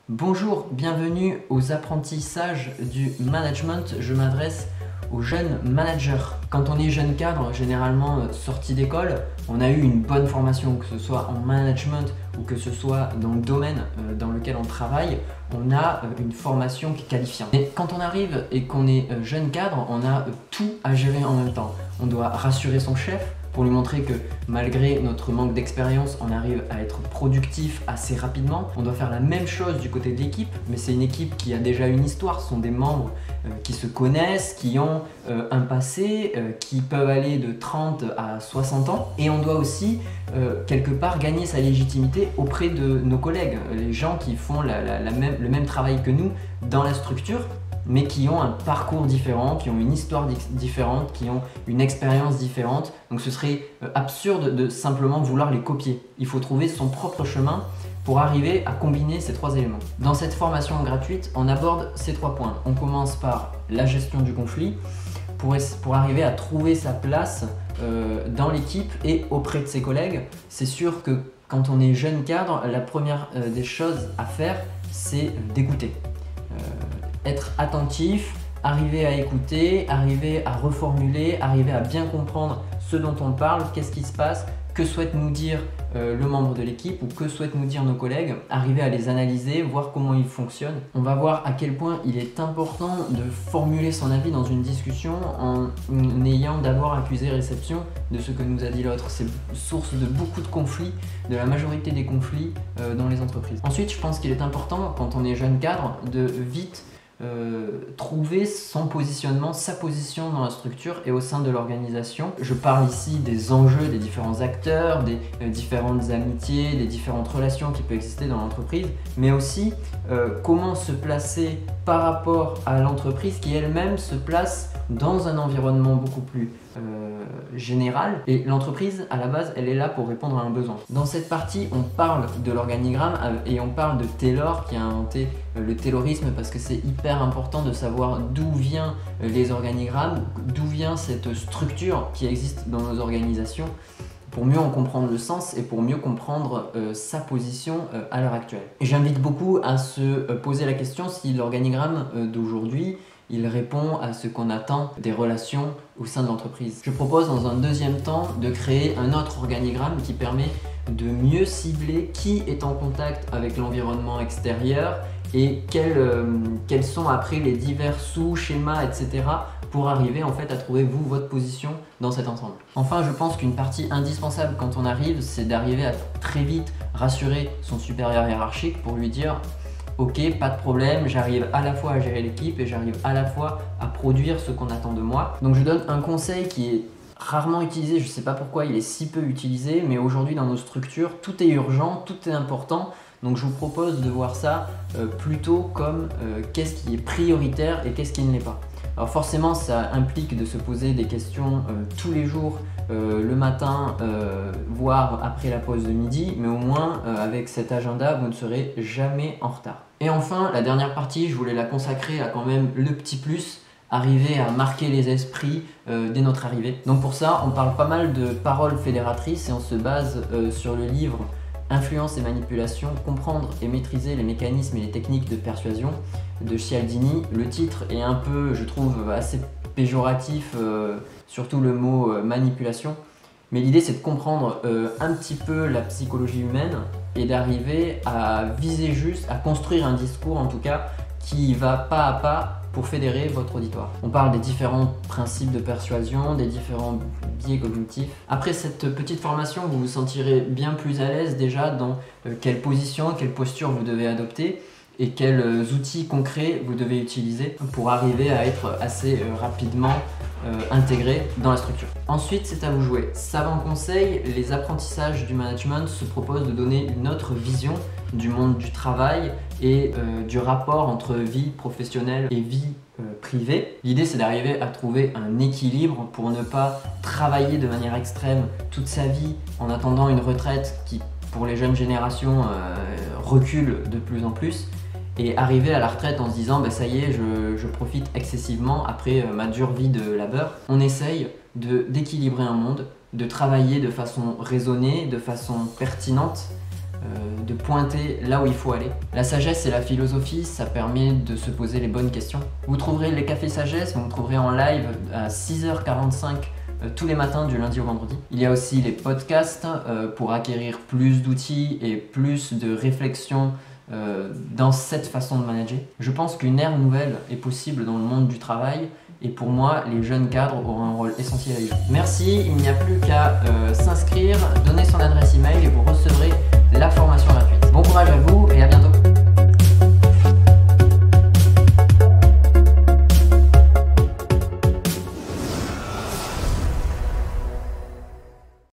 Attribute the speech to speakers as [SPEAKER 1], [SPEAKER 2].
[SPEAKER 1] Bonjour, bienvenue aux apprentissages du management. Je m'adresse aux jeunes managers. Quand on est jeune cadre, généralement sorti d'école, on a eu une bonne formation, que ce soit en management ou que ce soit dans le domaine dans lequel on travaille, on a une formation qui est qualifiante. Et quand on arrive et qu'on est jeune cadre, on a tout à gérer en même temps. On doit rassurer son chef, pour lui montrer que malgré notre manque d'expérience, on arrive à être productif assez rapidement. On doit faire la même chose du côté de l'équipe, mais c'est une équipe qui a déjà une histoire, ce sont des membres qui se connaissent, qui ont un passé, qui peuvent aller de 30 à 60 ans. Et on doit aussi, quelque part, gagner sa légitimité auprès de nos collègues, les gens qui font le même travail que nous dans la structure, mais qui ont un parcours différent, qui ont une histoire différente, qui ont une expérience différente. Donc ce serait absurde de simplement vouloir les copier. Il faut trouver son propre chemin pour arriver à combiner ces trois éléments. Dans cette formation gratuite, on aborde ces trois points. On commence par la gestion du conflit, pour arriver à trouver sa place dans l'équipe et auprès de ses collègues. C'est sûr que quand on est jeune cadre, la première des choses à faire, c'est d'écouter. Être attentif, arriver à écouter, arriver à reformuler, arriver à bien comprendre ce dont on parle, qu'est-ce qui se passe, que souhaite nous dire le membre de l'équipe ou que souhaitent nous dire nos collègues, arriver à les analyser, voir comment ils fonctionnent. On va voir à quel point il est important de formuler son avis dans une discussion en ayant d'abord accusé-réception de ce que nous a dit l'autre. C'est source de beaucoup de conflits, de la majorité des conflits dans les entreprises. Ensuite, je pense qu'il est important, quand on est jeune cadre, de vite trouver son positionnement, sa position dans la structure et au sein de l'organisation. Je parle ici des enjeux des différents acteurs, des différentes amitiés, des différentes relations qui peuvent exister dans l'entreprise, mais aussi comment se placer par rapport à l'entreprise qui elle-même se place dans un environnement beaucoup plus général. Et l'entreprise, à la base, elle est là pour répondre à un besoin. Dans cette partie, on parle de l'organigramme et on parle de Taylor qui a inventé le taylorisme, parce que c'est hyper important de savoir d'où viennent les organigrammes, d'où vient cette structure qui existe dans nos organisations, pour mieux en comprendre le sens et pour mieux comprendre sa position à l'heure actuelle. Et j'invite beaucoup à se poser la question si l'organigramme d'aujourd'hui il répond à ce qu'on attend des relations au sein de l'entreprise. Je propose dans un deuxième temps de créer un autre organigramme qui permet de mieux cibler qui est en contact avec l'environnement extérieur et quels sont après les divers sous-schémas, etc. pour arriver en fait à trouver votre position dans cet ensemble. Enfin, je pense qu'une partie indispensable quand on arrive, c'est d'arriver à très vite rassurer son supérieur hiérarchique pour lui dire ok, pas de problème, j'arrive à la fois à gérer l'équipe et j'arrive à la fois à produire ce qu'on attend de moi. Donc je donne un conseil qui est rarement utilisé, je ne sais pas pourquoi il est si peu utilisé, mais aujourd'hui dans nos structures, tout est urgent, tout est important. Donc je vous propose de voir ça plutôt comme qu'est-ce qui est prioritaire et qu'est-ce qui ne l'est pas. Alors forcément, ça implique de se poser des questions tous les jours, le matin, voire après la pause de midi, mais au moins avec cet agenda, vous ne serez jamais en retard. Et enfin, la dernière partie, je voulais la consacrer à quand même le petit plus, arriver à marquer les esprits dès notre arrivée. Donc pour ça, on parle pas mal de paroles fédératrices et on se base sur le livre Influence et manipulation, comprendre et maîtriser les mécanismes et les techniques de persuasion de Cialdini. Le titre est un peu, je trouve, assez péjoratif, surtout le mot manipulation. Mais l'idée, c'est de comprendre un petit peu la psychologie humaine et d'arriver à viser juste, à construire un discours en tout cas qui va pas à pas pour fédérer votre auditoire. On parle des différents principes de persuasion, des différents biais cognitifs. Après cette petite formation, vous vous sentirez bien plus à l'aise déjà dans quelle position, quelle posture vous devez adopter et quels outils concrets vous devez utiliser pour arriver à être assez rapidement intégré dans la structure. Ensuite, c'est à vous jouer. Savant conseil, les apprentissages du management se proposent de donner une autre vision du monde du travail et du rapport entre vie professionnelle et vie privée. L'idée, c'est d'arriver à trouver un équilibre pour ne pas travailler de manière extrême toute sa vie en attendant une retraite qui, pour les jeunes générations, recule de plus en plus, et arriver à la retraite en se disant bah, ça y est, je profite excessivement après ma dure vie de labeur. On essaye d'équilibrer un monde, de travailler de façon raisonnée, de façon pertinente, de pointer là où il faut aller. La sagesse et la philosophie, ça permet de se poser les bonnes questions. Vous trouverez les cafés sagesse, vous me trouverez en live à 6h45 tous les matins du lundi au vendredi. Il y a aussi les podcasts pour acquérir plus d'outils et plus de réflexion dans cette façon de manager. Je pense qu'une ère nouvelle est possible dans le monde du travail et pour moi, les jeunes cadres auront un rôle essentiel à y jouer. Merci, il n'y a plus qu'à s'inscrire, donner son adresse email et vous recevrez la formation gratuite. Bon courage à vous et à bientôt.